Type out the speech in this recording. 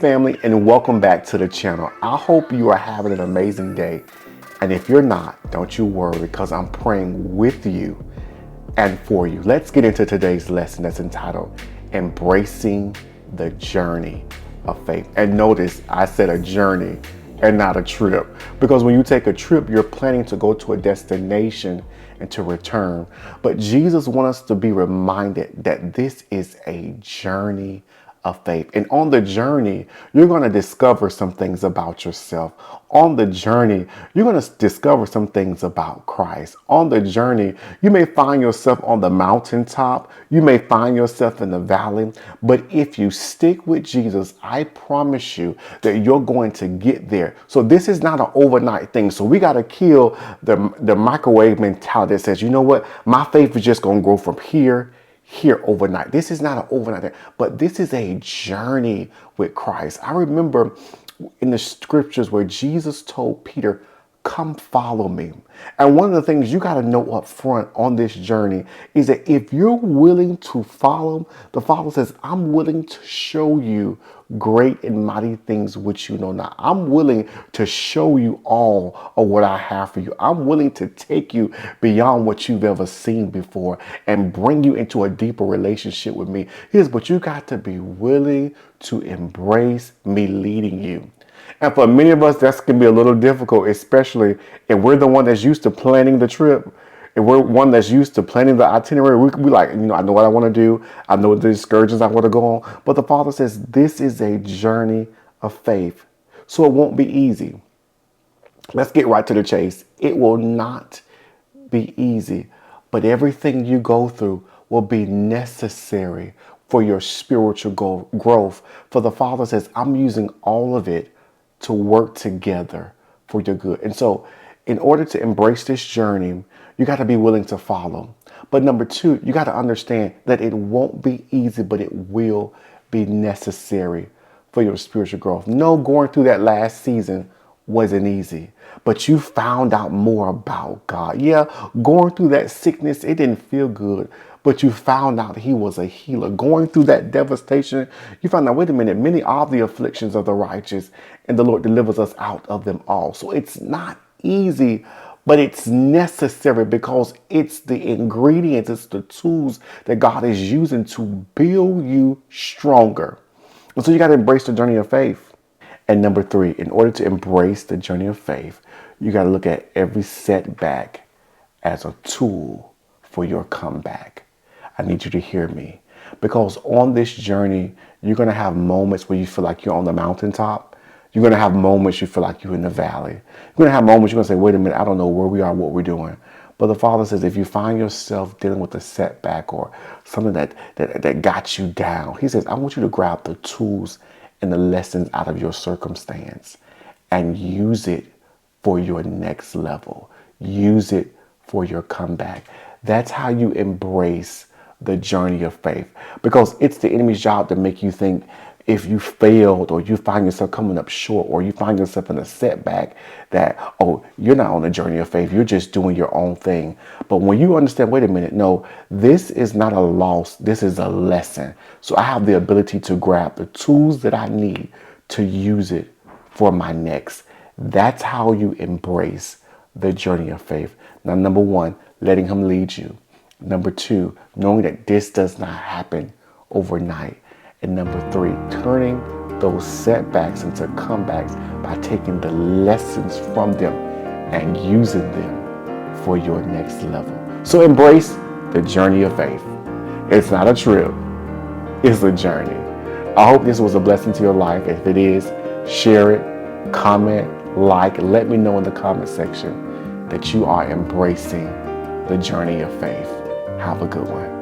Family, and welcome back to the channel. I hope you are having an amazing day. And if you're not, don't you worry because I'm praying with you and for you. Let's get into today's lesson that's entitled Embracing the Journey of Faith. And notice I said a journey and not a trip, because when you take a trip, you're planning to go to a destination and to return. But Jesus wants us to be reminded that this is a journey of faith. And on the journey, you're going to discover some things about yourself. On the journey, you're going to discover some things about Christ. On the journey, you may find yourself on the mountaintop. You may find yourself in the valley. But if you stick with Jesus, I promise you that you're going to get there. So this is not an overnight thing. So we got to kill the microwave mentality that says, you know what, my faith is just going to grow from here overnight. This is not an overnight thing, but this is a journey with Christ. I remember in the scriptures where Jesus told Peter, come follow me. And one of the things you got to know up front on this journey is that if you're willing to follow, the Father says, I'm willing to show you great and mighty things which you know not. I'm willing to show you all of what I have for you. I'm willing to take you beyond what you've ever seen before and bring you into a deeper relationship with me. But you got to be willing to embrace me leading you. And for many of us, that's going to be a little difficult, especially if we're the one that's used to planning the trip. If we're one that's used to planning the itinerary, we could be like, I know what I want to do. I know the excursions I want to go on. But the Father says this is a journey of faith. So it won't be easy. Let's get right to the chase. It will not be easy, but everything you go through will be necessary for your spiritual growth. For the Father says, I'm using all of it to work together for your good. And so in order to embrace this journey, you got to be willing to follow. But number two, you got to understand that it won't be easy, but it will be necessary for your spiritual growth. No, going through that last season wasn't easy, but you found out more about God. Yeah, going through that sickness, it didn't feel good, but you found out he was a healer. Going through that devastation, you found out, wait a minute, many are the afflictions of the righteous, and the Lord delivers us out of them all. So it's not easy, but it's necessary because it's the ingredients, it's the tools that God is using to build you stronger. And so you got to embrace the journey of faith. And number three, in order to embrace the journey of faith, you got to look at every setback as a tool for your comeback. I need you to hear me, because on this journey, you're going to have moments where you feel like you're on the mountaintop. You're going to have moments you feel like you're in the valley. You're going to have moments you're going to say, wait a minute, I don't know where we are, what we're doing. But the Father says, if you find yourself dealing with a setback or something that got you down, he says, I want you to grab the tools and the lessons out of your circumstance and use it for your next level. Use it for your comeback. That's how you embrace the journey of faith, because it's the enemy's job to make you think if you failed or you find yourself coming up short or you find yourself in a setback that, oh, you're not on the journey of faith. You're just doing your own thing. But when you understand, wait a minute, no, this is not a loss. This is a lesson. So I have the ability to grab the tools that I need to use it for my next. That's how you embrace the journey of faith. Now, number one, letting him lead you. Number two, knowing that this does not happen overnight. And number three, turning those setbacks into comebacks by taking the lessons from them and using them for your next level. So embrace the journey of faith. It's not a trip, it's a journey. I hope this was a blessing to your life. If it is, share it, comment, like, let me know in the comment section that you are embracing the journey of faith. Have a good one.